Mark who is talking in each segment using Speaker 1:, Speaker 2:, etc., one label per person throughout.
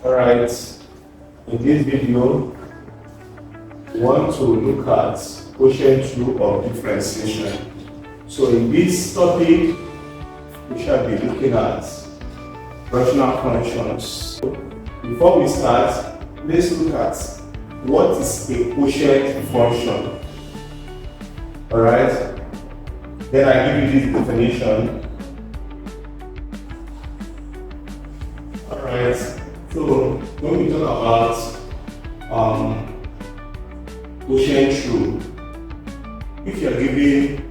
Speaker 1: Alright, in this video, we want to look at quotient rule of differentiation. So in this topic, we shall be looking at rational functions. Before we start, let's look at what is a quotient function. Alright, then I give you this definition. Alright, so when we talk about quotient rule, if you are given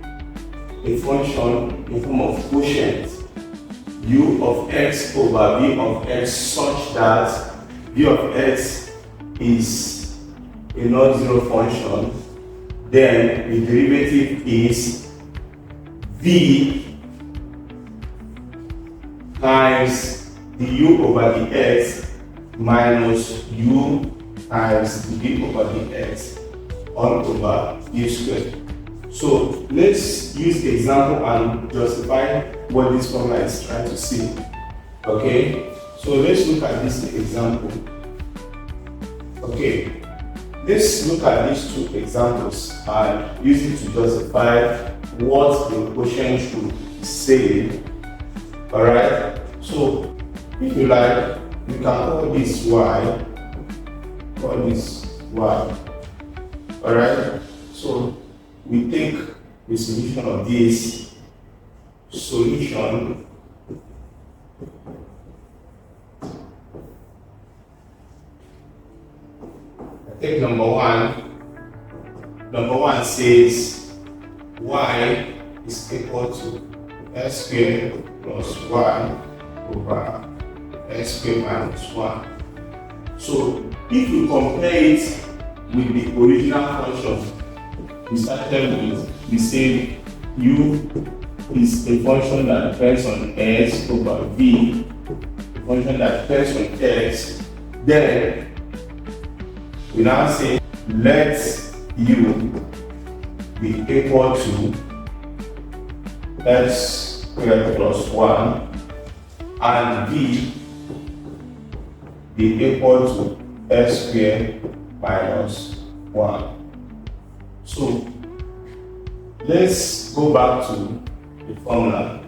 Speaker 1: a function in form of quotient u of x over v of x such that v of x is a non-zero function, then the derivative is v times the u over the x minus u times the v over the x all over u squared. So let's use the example and justify what this formula is trying to say. Okay, so let's look at this example. Okay, let's look at these two examples and use it to justify what the quotient rule is saying. Alright, so if you like, you can call this y, call this y. Alright, so we take the solution of this solution. I take number one. Number one says y is equal to x squared plus 1 over x squared minus 1. So if you compare it with the original function we started with, we say u is a function that depends on x over v, a function that depends on x. Then we now say let u be equal to x squared plus 1 and v be equal to x squared minus 1. So let's go back to the formula.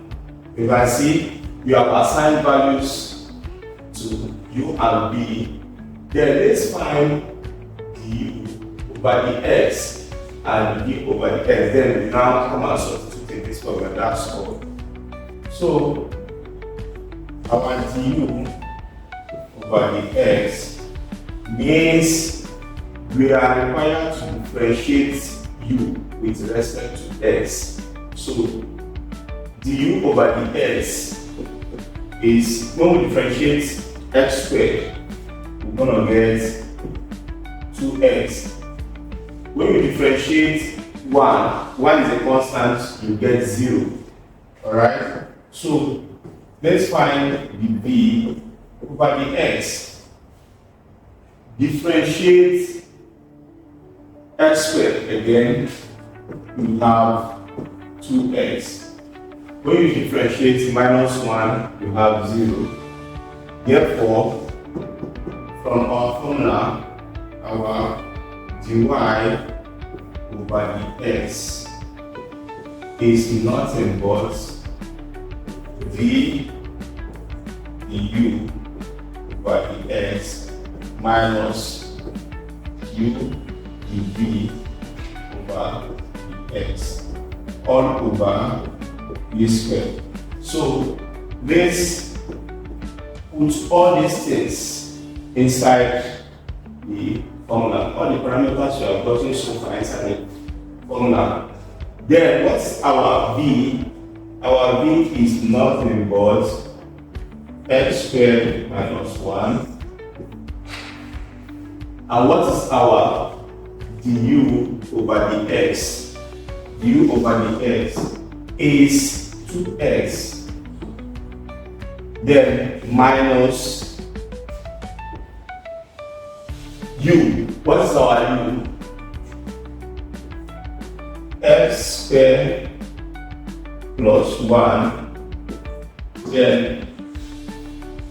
Speaker 1: You can see we have assigned values to u and v. Then let's find the u over the x and v over the x. Then we now come and substitute in this formula. That's all. So our du over the x means we are required to differentiate u with respect to x. So du over the x is, when we differentiate x squared, we're going to get 2x. When we differentiate 1 is a constant, you get 0. Alright? So let's find the v over the x. Differentiate x squared again, we have 2x. When you differentiate minus 1, you have 0. Therefore, from our formula, our dy over the x is nothing but v du over the x minus u dv over the x all over u squared. So let's put all these things inside the formula, all the parameters we have gotten so far inside the formula. Then what's our v? Our v is nothing but x squared minus 1. And what is our du over the x? Du over the x is 2x. Then minus u. What is our u? X squared plus 1 then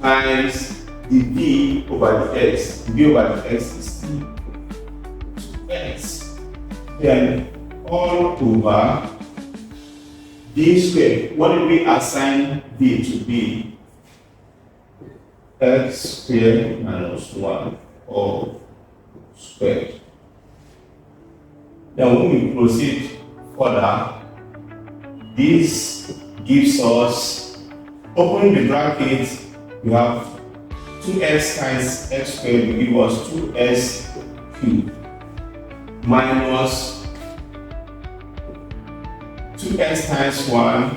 Speaker 1: times the v over the x. The v over the x is still 2x. Then all over v squared. What did we assign v to be? X squared minus 1 all squared. Then when we proceed further, this gives us, opening the bracket, we have 2x times x squared will give us 2x cubed minus 2x times 1,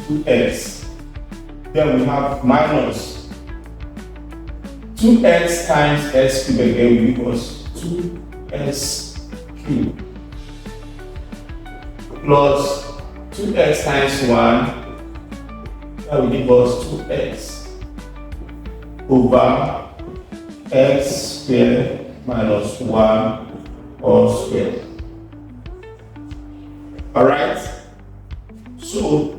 Speaker 1: 2x. Then we have minus 2x times x cubed again will give us 2x cubed plus 2x times 1, that will give us 2x over x squared minus 1 all squared. Alright? So,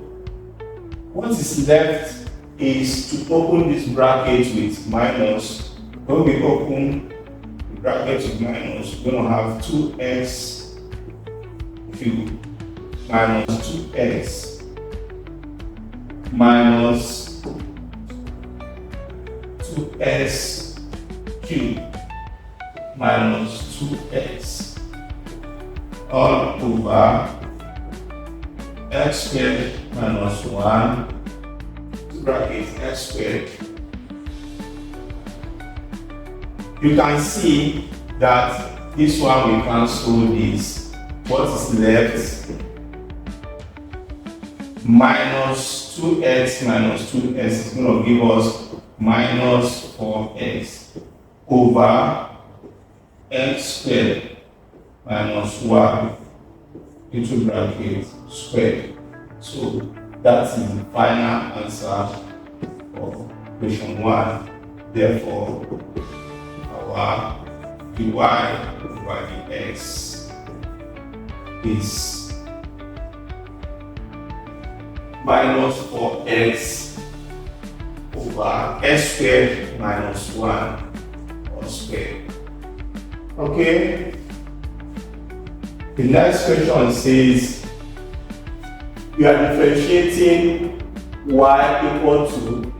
Speaker 1: what is left is to open this bracket with minus. When we open the bracket with minus, we're going to have 2x cubed minus 2x minus 2x cubed minus 2x all over x squared minus 1 bracket x squared. You can see that this one we cancel this. What is left? Minus 2x minus 2x is going to give us minus 4x over x squared minus 1 into bracket squared. So that is the final answer for question 1. Therefore, our dy over the x is minus 4x over x squared minus 1 all squared. Okay? The next question says you are differentiating y equal to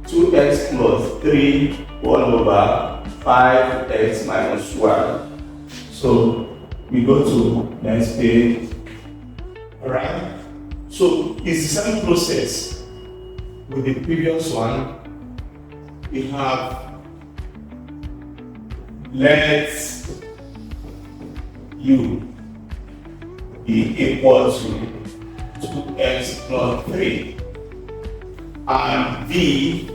Speaker 1: 2x plus 3 1 over 5x minus 1. So we go to next page. Alright? So it's the same process with the previous one. We have let u be equal to 2x plus 3 and v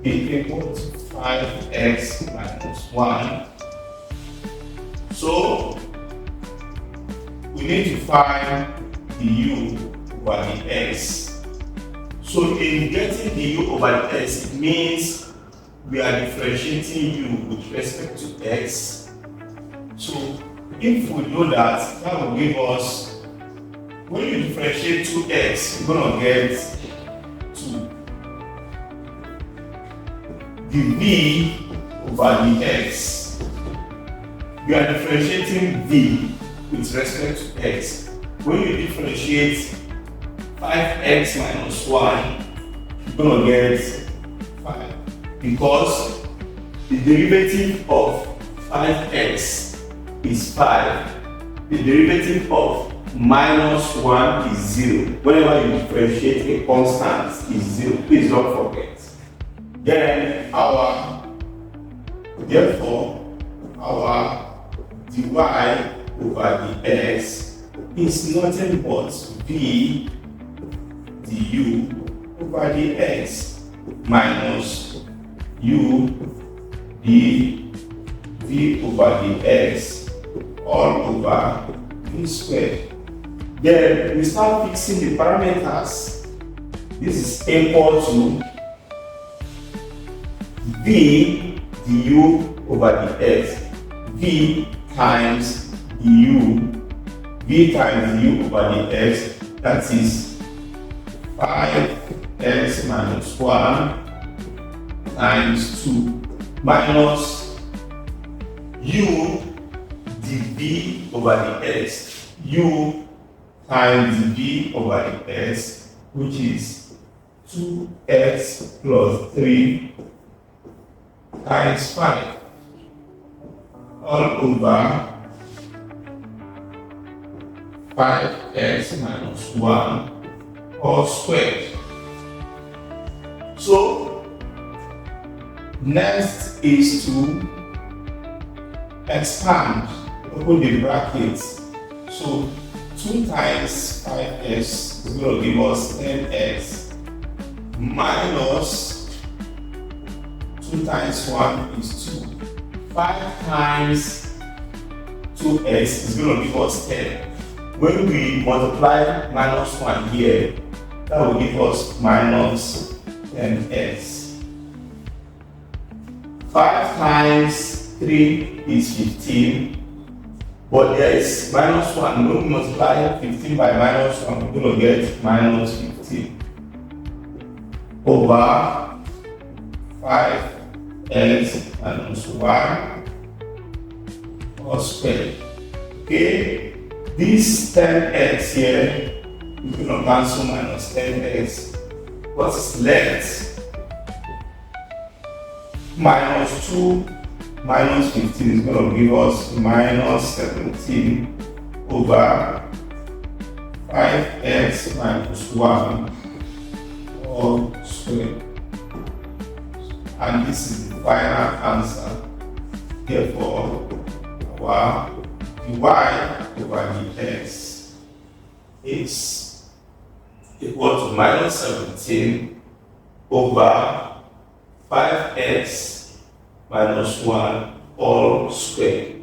Speaker 1: be equal to 5x minus 1. So we need to find the u over the x. So in getting the u over the x, it means we are differentiating u with respect to x. So if we do that, that will give us, when you differentiate 2x, you're going to get 2. The v over the x. We are differentiating v with respect to x. When you differentiate 5x minus 1, you're going to get 5. Because the derivative of 5x is 5. The derivative of minus 1 is 0. Whenever you differentiate a constant, is 0. Please don't forget. Then therefore, our dy over the x is nothing but v du over the x minus u d v over the x all over v squared. Then we start fixing the parameters. This is equal to v du over the x, v times du, v times du over the x, that is 5x minus 1 times 2 minus u dv over the s, u times dv over the s, which is 2x plus 3 times 5 all over 5x minus 1 all squared. So next is to expand, open the brackets. So 2 times 5x is going to give us 10x minus 2 times 1 is 2. 5 times 2x is going to give us 10. When we multiply minus 1 here, that will give us minus 10x. 5 times 3 is 15, but there is minus 1. When we multiply 15 by minus 1, we're going to get minus 15 over 5x minus 1 all squared. Okay, this 10x here, we're going to cancel minus 10x. What is left? Minus 2 minus 15 is going to give us minus 17 over 5x minus 1 all squared. And this is the final answer. Therefore, our dy over dx is equal to minus 17 over 5x minus 1 all squared.